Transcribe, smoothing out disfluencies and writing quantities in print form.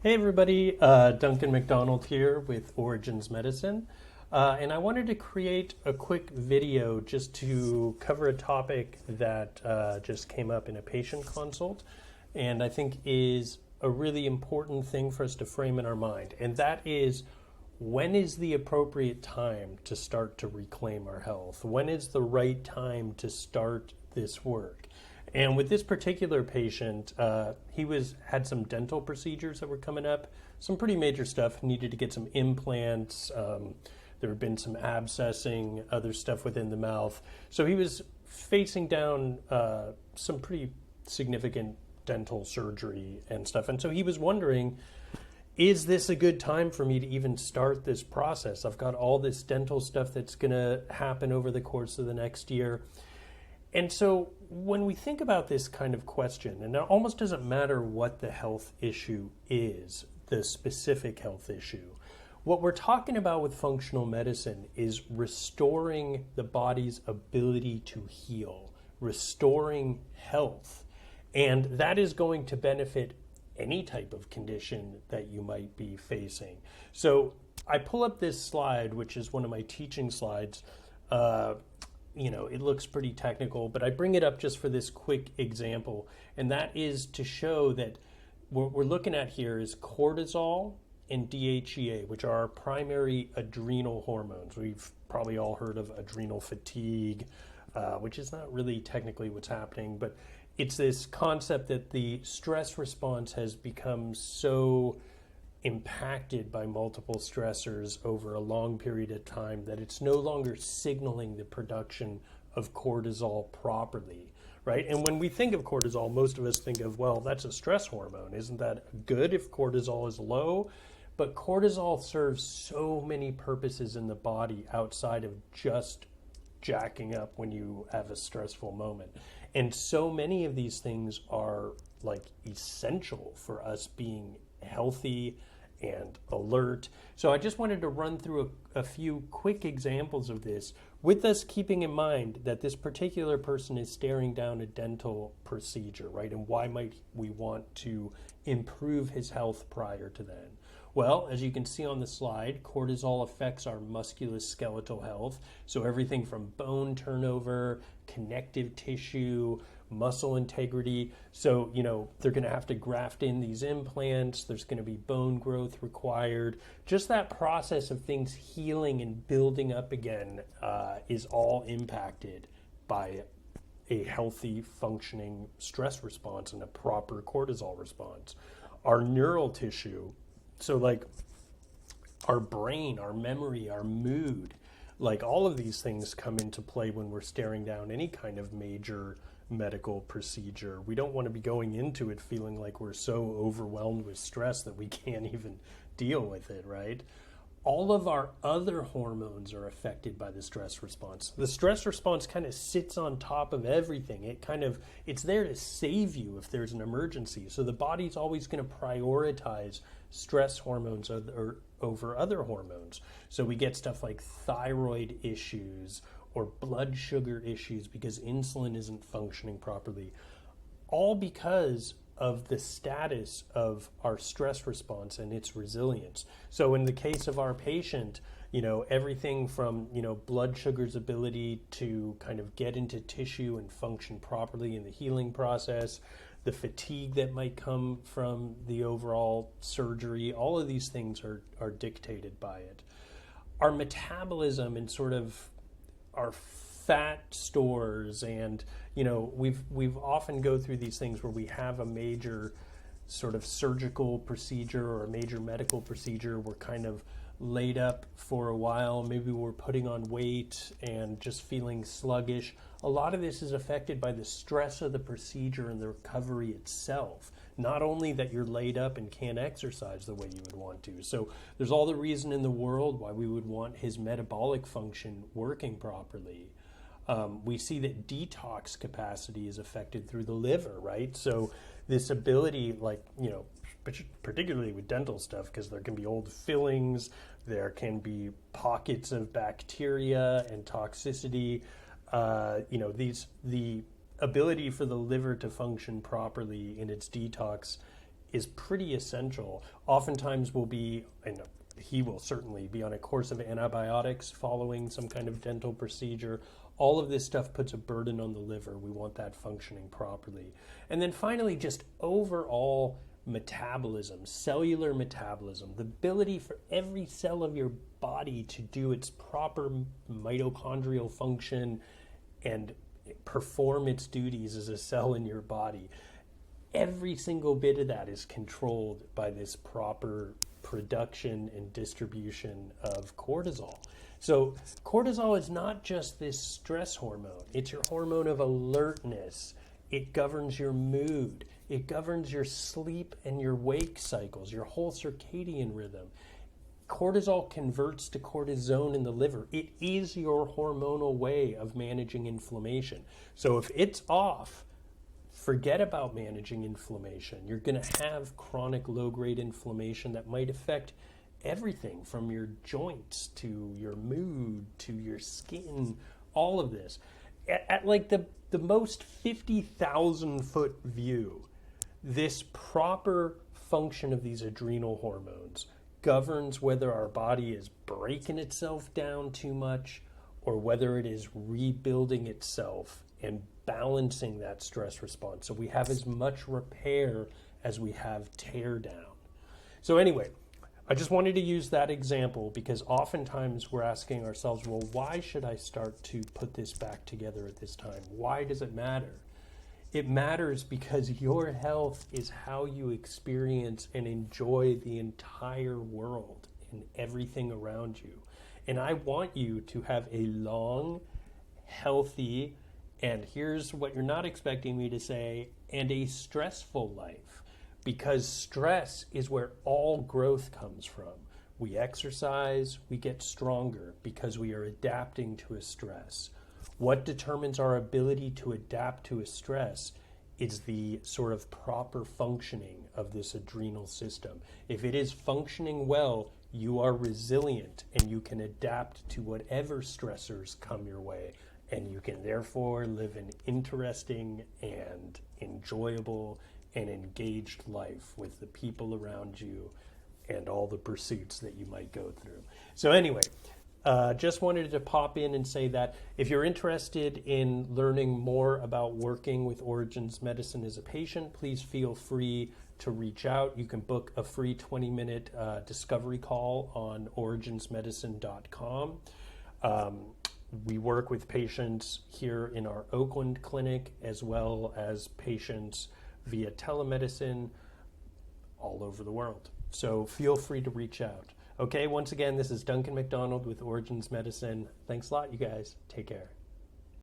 Hey everybody, Duncan McDonald here with Origins Medicine. And I wanted to create a quick video just to cover a topic that just came up in a patient consult and I think is a really important thing for us to frame in our mind. And that is, when is the appropriate time to start to reclaim our health? When is the right time to start this work? And with this particular patient, he had some dental procedures that were coming up, some pretty major stuff. Needed to get some implants. There had been some abscessing, other stuff within the mouth. So he was facing down some pretty significant dental surgery and stuff. And so he was wondering, is this a good time for me to even start this process? I've got all this dental stuff that's going to happen over the course of the next year. And so when we think about this kind of question, and it almost doesn't matter what the health issue is, the specific health issue, what we're talking about with functional medicine is restoring the body's ability to heal, restoring health. And that is going to benefit any type of condition that you might be facing. So I pull up this slide, which is one of my teaching slides. It looks pretty technical, but I bring it up just for this quick example, and that is to show that what we're looking at here is cortisol and DHEA, which are our primary adrenal hormones. We've probably all heard of adrenal fatigue, which is not really technically what's happening, but it's this concept that the stress response has become so impacted by multiple stressors over a long period of time that it's no longer signaling the production of cortisol properly, right? And when we think of cortisol, most of us think of, well, that's a stress hormone. Isn't that good if cortisol is low? But cortisol serves so many purposes in the body outside of just jacking up when you have a stressful moment. And so many of these things are like essential for us being healthy and alert. So I just wanted to run through a few quick examples of this, with us keeping in mind that this particular person is staring down a dental procedure, right? And why might we want to improve his health prior to then? Well, as you can see on the slide, cortisol affects our musculoskeletal health. So everything from bone turnover, connective tissue, muscle integrity. So, they're going to have to graft in these implants. There's going to be bone growth required. Just that process of things healing and building up again is all impacted by a healthy, functioning stress response and a proper cortisol response. Our neural tissue, so like our brain, our memory, our mood, like all of these things come into play when we're staring down any kind of major medical procedure. We don't want to be going into it feeling like we're so overwhelmed with stress that we can't even deal with it, right? All of our other hormones are affected by the stress response. The stress response kind of sits on top of everything. It's there to save you if there's an emergency. So the body's always going to prioritize stress hormones over other hormones. So we get stuff like thyroid issues or blood sugar issues because insulin isn't functioning properly, all because of the status of our stress response and its resilience. So in the case of our patient, everything from, blood sugar's ability to kind of get into tissue and function properly in the healing process, the fatigue that might come from the overall surgery, all of these things are dictated by it. Our metabolism and sort of our fat stores, and we've often go through these things where we have a major sort of surgical procedure or a major medical procedure. We're kind of laid up for a while, maybe we're putting on weight and just feeling sluggish. A lot of this is affected by the stress of the procedure and the recovery itself, not only that you're laid up and can't exercise the way you would want to. So there's all the reason in the world why we would want his metabolic function working properly. We see that detox capacity is affected through the liver, right? So this ability, particularly with dental stuff, because there can be old fillings, there can be pockets of bacteria and toxicity. The ability for the liver to function properly in its detox is pretty essential. Oftentimes we'll be, and he will certainly be on a course of antibiotics following some kind of dental procedure. All of this stuff puts a burden on the liver. We want that functioning properly. And then finally, just overall metabolism, cellular metabolism, the ability for every cell of your body to do its proper mitochondrial function and perform its duties as a cell in your body. Every single bit of that is controlled by this proper production and distribution of cortisol. So cortisol is not just this stress hormone. It's your hormone of alertness. It governs your mood. It governs your sleep and your wake cycles, your whole circadian rhythm. Cortisol converts to cortisone in the liver. It is your hormonal way of managing inflammation. So if it's off, forget about managing inflammation. You're going to have chronic low-grade inflammation that might affect everything from your joints to your mood to your skin, all of this. At like the most 50,000 foot view, this proper function of these adrenal hormones governs whether our body is breaking itself down too much or whether it is rebuilding itself and balancing that stress response. So we have as much repair as we have tear down. So anyway, I just wanted to use that example because oftentimes we're asking ourselves, well, why should I start to put this back together at this time? Why does it matter? It matters because your health is how you experience and enjoy the entire world and everything around you. And I want you to have a long, healthy, and here's what you're not expecting me to say, and a stressful life. Because stress is where all growth comes from. We exercise, we get stronger because we are adapting to a stress. What determines our ability to adapt to a stress is the sort of proper functioning of this adrenal system. If it is functioning well, you are resilient and you can adapt to whatever stressors come your way. And you can therefore live an interesting and enjoyable and engaged life with the people around you and all the pursuits that you might go through. So anyway, just wanted to pop in and say that if you're interested in learning more about working with Origins Medicine as a patient, please feel free to reach out. You can book a free 20-minute discovery call on originsmedicine.com. We work with patients here in our Oakland clinic as well as patients via telemedicine all over the world. So feel free to reach out. Okay, once again, this is Duncan McDonald with Origins Medicine. Thanks a lot, you guys. Take care.